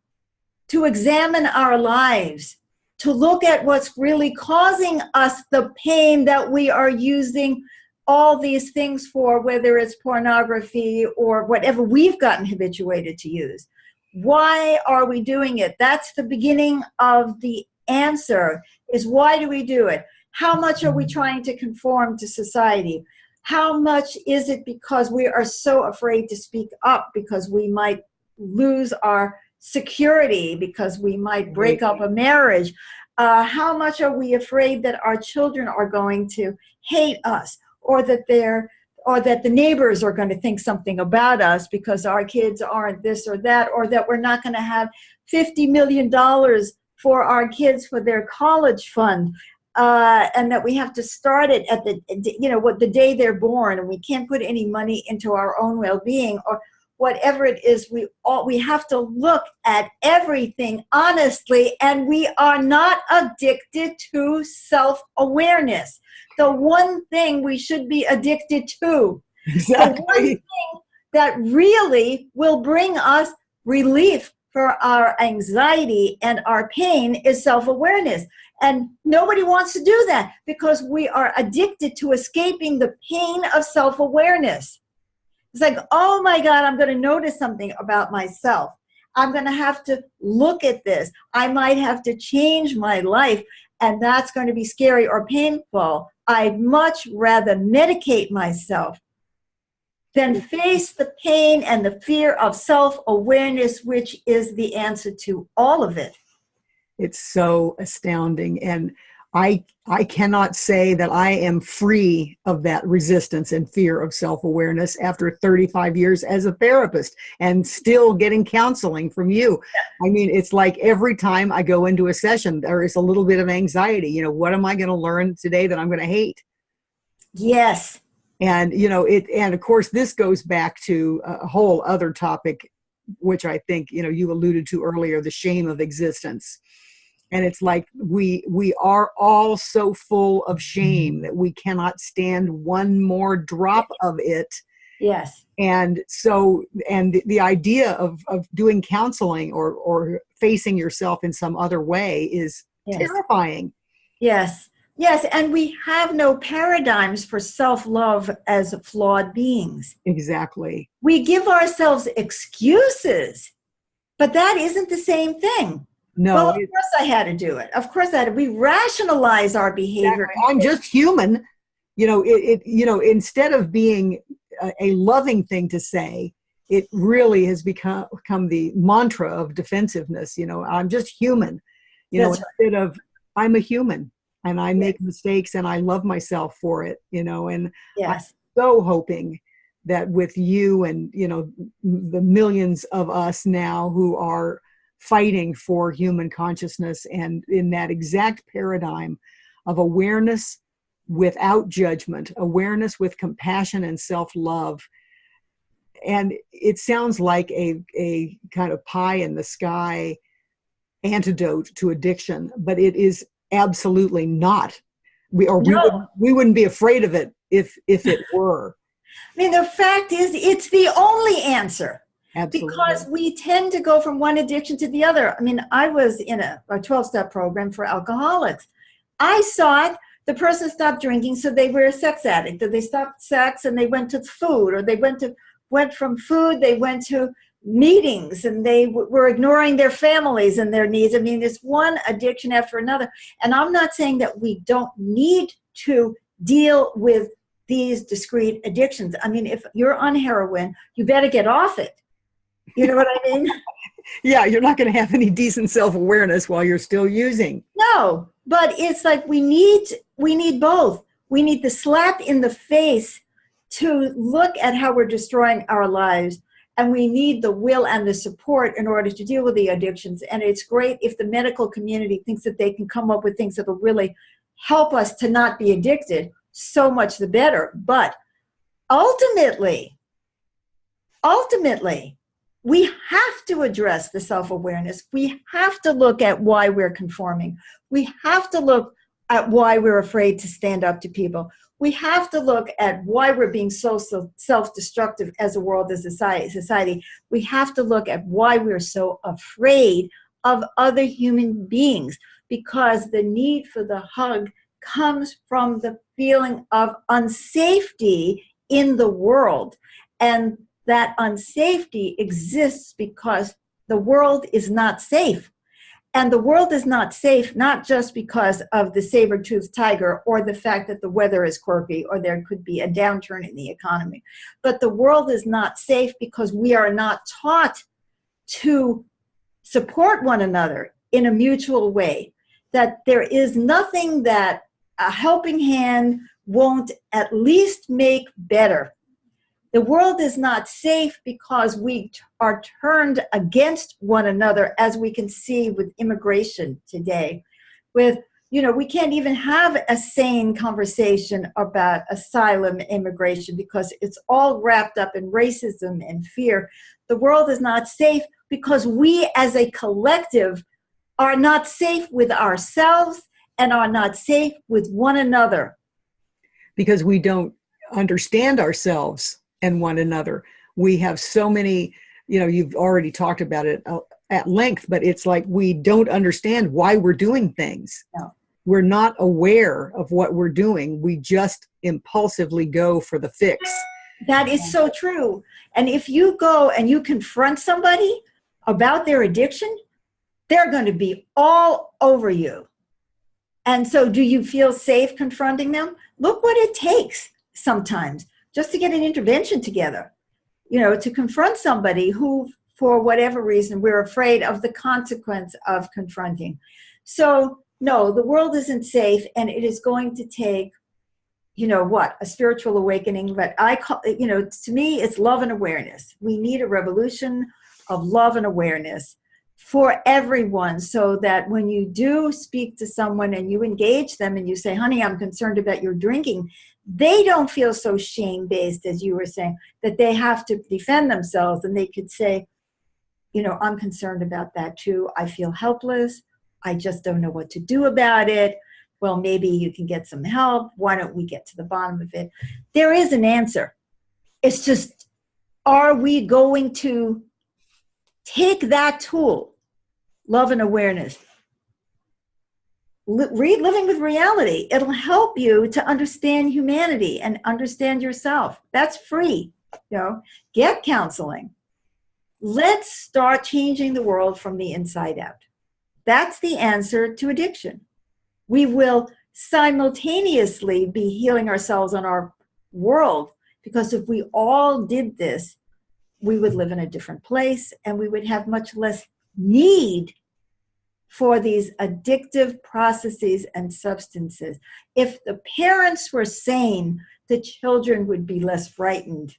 Speaker 1: to examine our lives, to look at what's really causing us the pain that we are using all these things for, whether it's pornography or whatever we've gotten habituated to use. Why are we doing it? That's the beginning of the answer, is why do we do it? How much are we trying to conform to society? How much is it because we are so afraid to speak up because we might lose our security, because we might break up a marriage? How much are we afraid that our children are going to hate us, or that the neighbors are going to think something about us because our kids aren't this or that, or that we're not going to have $50 million for our kids for their college fund, and that we have to start it at the day they're born, and we can't put any money into our own well-being, or whatever it is, we have to look at everything honestly, and we are not addicted to self-awareness. The one thing we should be addicted to.
Speaker 2: Exactly.
Speaker 1: The one thing that really will bring us relief for our anxiety and our pain is self-awareness. And nobody wants to do that because we are addicted to escaping the pain of self-awareness. It's like, oh my God, I'm going to notice something about myself. I'm going to have to look at this. I might have to change my life, and that's going to be scary or painful. I'd much rather medicate myself than face the pain and the fear of self-awareness, which is the answer to all of it.
Speaker 2: It's so astounding. And I cannot say that I am free of that resistance and fear of self-awareness after 35 years as a therapist and still getting counseling from you. I mean, it's like every time I go into a session, there is a little bit of anxiety. You know, what am I going to learn today that I'm going to hate?
Speaker 1: Yes.
Speaker 2: And, you know, and of course, this goes back to a whole other topic, which I think, you know, you alluded to earlier, the shame of existence. And it's like we are all so full of shame that we cannot stand one more drop of it.
Speaker 1: Yes.
Speaker 2: And so, and the idea of doing counseling or facing yourself in some other way is terrifying.
Speaker 1: Yes. Yes. And we have no paradigms for self-love as flawed beings.
Speaker 2: Exactly.
Speaker 1: We give ourselves excuses, but that isn't the same thing.
Speaker 2: No,
Speaker 1: well, of course I had to do it. Of course I had to. We rationalize our behavior.
Speaker 2: Exactly. I'm just human. You know, you know, instead of being a loving thing to say, it really has become the mantra of defensiveness. You know, I'm just human. You know, instead of I'm a human and I make mistakes and I love myself for it. You know, and I'm so hoping that with you and, you know, the millions of us now who are fighting for human consciousness and in that exact paradigm of awareness without judgment, awareness with compassion and self-love. And it sounds like a kind of pie in the sky antidote to addiction, but it is absolutely not. We wouldn't be afraid of it if it were.
Speaker 1: I mean, the fact is, it's the only answer.
Speaker 2: Absolutely.
Speaker 1: Because we tend to go from one addiction to the other. I mean, I was in a 12-step program for alcoholics. I saw it. The person stopped drinking, so they were a sex addict. Or they stopped sex and they went to food, or they went from food, they went to meetings, and they were ignoring their families and their needs. I mean, it's one addiction after another. And I'm not saying that we don't need to deal with these discrete addictions. I mean, if you're on heroin, you better get off it. You know what I mean?
Speaker 2: Yeah, you're not going to have any decent self-awareness while you're still using.
Speaker 1: No, but it's like we need both. We need the slap in the face to look at how we're destroying our lives, and we need the will and the support in order to deal with the addictions. And it's great if the medical community thinks that they can come up with things that will really help us to not be addicted. So much the better. But ultimately, we have to address the self-awareness. We have to look at why we're conforming. We have to look at why we're afraid to stand up to people. We have to look at why we're being so self-destructive as a world, as a society. We have to look at why we're so afraid of other human beings, because the need for the hug comes from the feeling of unsafety in the world. And that unsafety exists because the world is not safe. And the world is not safe not just because of the saber-toothed tiger or the fact that the weather is quirky or there could be a downturn in the economy, but the world is not safe because we are not taught to support one another in a mutual way, that there is nothing that a helping hand won't at least make better. The world is not safe because we are turned against one another, as we can see with immigration today, with we can't even have a sane conversation about asylum, immigration, because it's all wrapped up in racism and fear. The world is not safe because we as a collective are not safe with ourselves and are not safe with one another.
Speaker 2: Because we don't understand ourselves and one another. We have so many, you've already talked about it at length, but it's like we don't understand why we're doing things.
Speaker 1: No.
Speaker 2: We're not aware of what we're doing. We just impulsively go for the fix.
Speaker 1: That is so true. And if you go and you confront somebody about their addiction, they're going to be all over you. And so do you feel safe confronting them? Look what it takes sometimes just to get an intervention together, to confront somebody who, for whatever reason, we're afraid of the consequence of confronting. So no, the world isn't safe, and it is going to take, a spiritual awakening. But I call, to me, it's love and awareness. We need a revolution of love and awareness for everyone, so that when you do speak to someone and you engage them and you say, honey, I'm concerned about your drinking, they don't feel so shame-based, as you were saying, that they have to defend themselves, and they could say, I'm concerned about that too. I feel helpless. I just don't know what to do about it. Well, maybe you can get some help. Why don't we get to the bottom of it? There is an answer. It's just, are we going to take that tool, love and awareness, read Living with Reality? It'll help you to understand humanity and understand yourself. That's free. Get counseling. Let's start changing the world from the inside out. That's the answer to addiction. We will simultaneously be healing ourselves and our world, because if we all did this, we would live in a different place and we would have much less need for these addictive processes and substances. If the parents were sane, the children would be less frightened.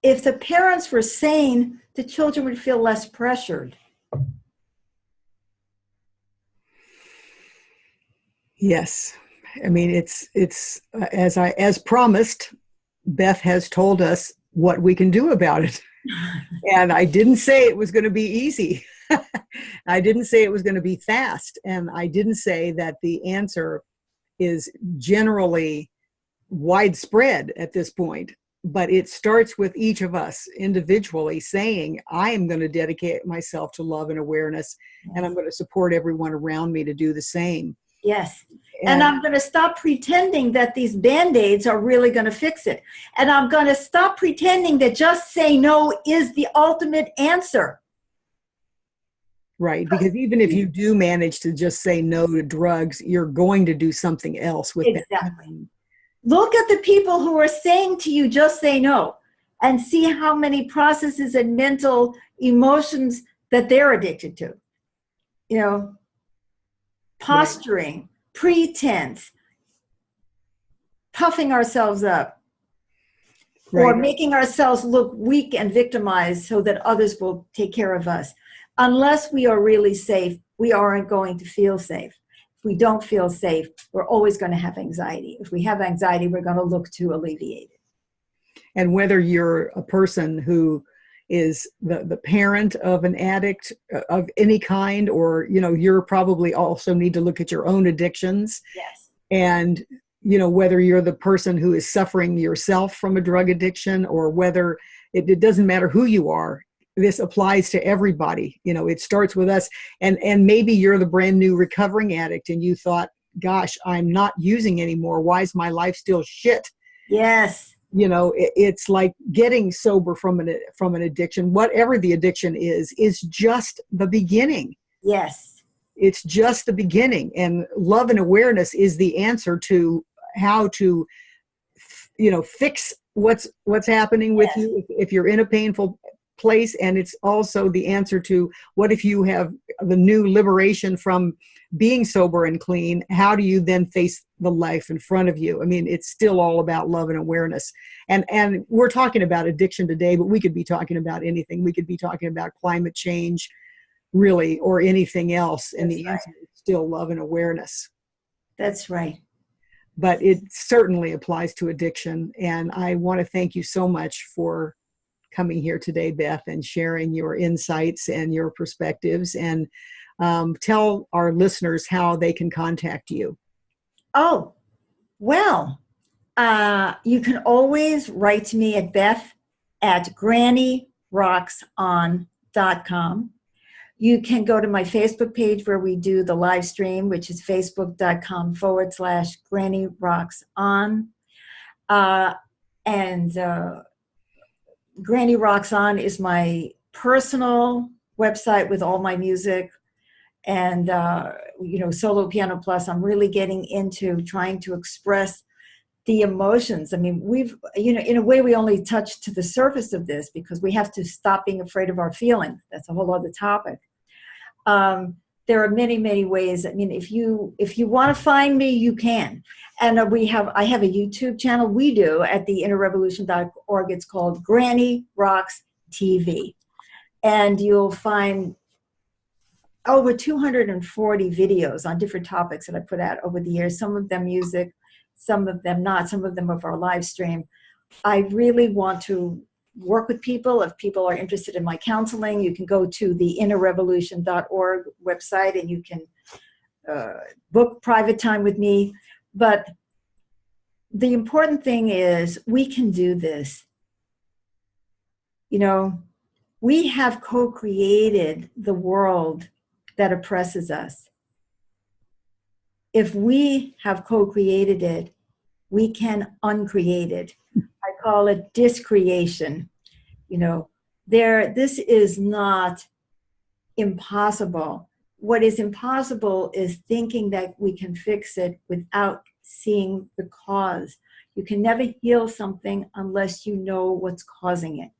Speaker 1: If the parents were sane, the children would feel less pressured.
Speaker 2: Yes. I mean, it's as promised, Beth has told us what we can do about it. And I didn't say it was going to be easy. I didn't say it was going to be fast. And I didn't say that the answer is generally widespread at this point. But it starts with each of us individually saying, I am going to dedicate myself to love and awareness, and I'm going to support everyone around me to do the same.
Speaker 1: Yes. And I'm going to stop pretending that these Band-Aids are really going to fix it. And I'm going to stop pretending that just say no is the ultimate answer.
Speaker 2: Right. Because even if you do manage to just say no to drugs, you're going to do something else with it.
Speaker 1: Exactly. Look at the people who are saying to you, just say no, and see how many processes and mental emotions that they're addicted to. Posturing, pretense, puffing ourselves up, or making ourselves look weak and victimized so that others will take care of us. Unless we are really safe, we aren't going to feel safe. If we don't feel safe, we're always going to have anxiety. If we have anxiety, we're going to look to alleviate it.
Speaker 2: And whether you're a person who is the parent of an addict of any kind, or, you're probably also need to look at your own addictions.
Speaker 1: Yes.
Speaker 2: And, whether you're the person who is suffering yourself from a drug addiction, or whether it doesn't matter who you are. This applies to everybody. It starts with us. And maybe you're the brand new recovering addict and you thought, gosh, I'm not using anymore. Why is my life still shit?
Speaker 1: Yes.
Speaker 2: It's like getting sober from an addiction, whatever the addiction is just the beginning.
Speaker 1: Yes.
Speaker 2: It's just the beginning. And love and awareness is the answer to how to, fix what's happening with you if you're in a painful place. And it's also the answer to, what if you have the new liberation from being sober and clean? How do you then face the life in front of you? I mean, it's still all about love and awareness. And we're talking about addiction today, but we could be talking about anything. We could be talking about climate change. really, or anything else. And
Speaker 1: That's
Speaker 2: the
Speaker 1: right.
Speaker 2: answer is still love and awareness.
Speaker 1: That's right.
Speaker 2: But it certainly applies to addiction. And I want to thank you so much for coming here today, Beth, and sharing your insights and your perspectives. And tell our listeners how they can contact you.
Speaker 1: Oh, well, you can always write to me at beth@grannyrockson.com. You can go to my Facebook page where we do the live stream, which is facebook.com/grannyrockson. And Granny Rocks On is my personal website with all my music. And, Solo Piano Plus, I'm really getting into trying to express the emotions. I mean, in a way, we only touch to the surface of this because we have to stop being afraid of our feelings. That's a whole other topic. There are many, many ways. I mean, if you want to find me, you can. And I have a YouTube channel. We do at the innerrevolution.org. It's called Granny Rocks TV. And you'll find over 240 videos on different topics that I put out over the years. Some of them music, some of them not, some of them of our live stream. I really want to work with people. If people are interested in my counseling, you can go to the innerrevolution.org website and you can book private time with me. But the important thing is we can do this. We have co-created the world that oppresses us. If we have co-created it, we can uncreate it. I call it discreation. This is not impossible. What is impossible is thinking that we can fix it without seeing the cause. You can never heal something unless you know what's causing it.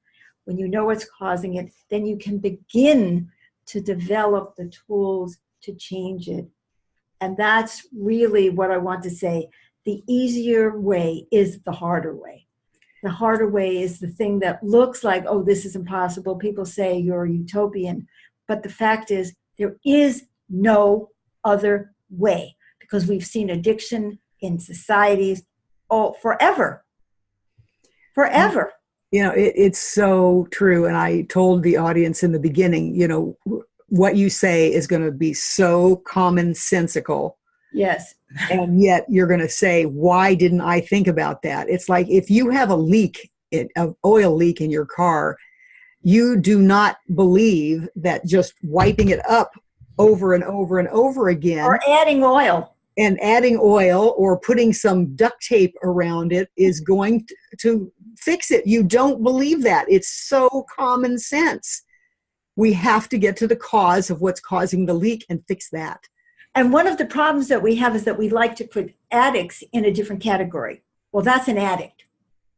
Speaker 1: When you know what's causing it, then you can begin to develop the tools to change it. And that's really what I want to say. The easier way is the harder way. The harder way is the thing that looks like, oh, this is impossible. People say you're a utopian. But the fact is, there is no other way because we've seen addiction in societies forever. Forever.
Speaker 2: It's so true. And I told the audience in the beginning, what you say is going to be so commonsensical.
Speaker 1: Yes.
Speaker 2: And yet you're going to say, why didn't I think about that? It's like if you have a leak, an oil leak in your car, you do not believe that just wiping it up over and over and over again.
Speaker 1: Or adding oil.
Speaker 2: And adding oil or putting some duct tape around it is going to fix it. You don't believe that. It's so common sense. We have to get to the cause of what's causing the leak and fix that.
Speaker 1: And one of the problems that we have is that we like to put addicts in a different category. Well, that's an addict,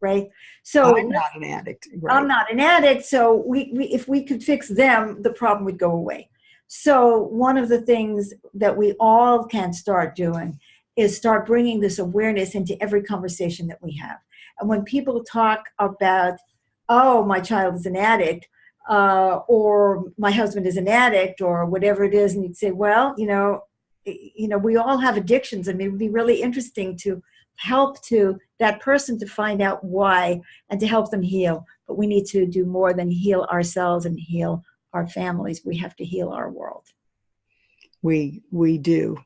Speaker 1: right? So
Speaker 2: I'm not an addict. Right?
Speaker 1: I'm not an addict. So if we could fix them, the problem would go away. So one of the things that we all can start doing is start bringing this awareness into every conversation that we have. And when people talk about, oh, my child is an addict, or my husband is an addict, or whatever it is, and you'd say, well, we all have addictions, and it would be really interesting to help to that person to find out why and to help them heal. But we need to do more than heal ourselves and heal our families. We have to heal our world.
Speaker 2: We do.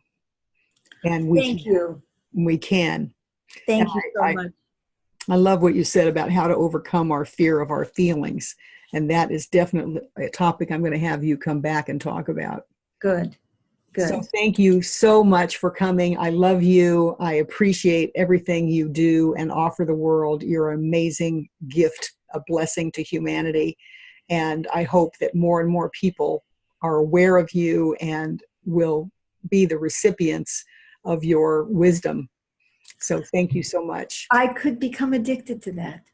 Speaker 2: And
Speaker 1: Thank you.
Speaker 2: We can.
Speaker 1: Thank you so much.
Speaker 2: I love what you said about how to overcome our fear of our feelings. And that is definitely a topic I'm going to have you come back and talk about.
Speaker 1: Good.
Speaker 2: So thank you so much for coming. I love you. I appreciate everything you do and offer the world. You're an amazing gift, a blessing to humanity. And I hope that more and more people are aware of you and will be the recipients of your wisdom. So thank you so much.
Speaker 1: I could become addicted to that.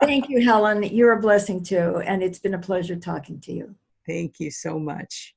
Speaker 1: Thank you, Helen. You're a blessing too. And it's been a pleasure talking to you.
Speaker 2: Thank you so much.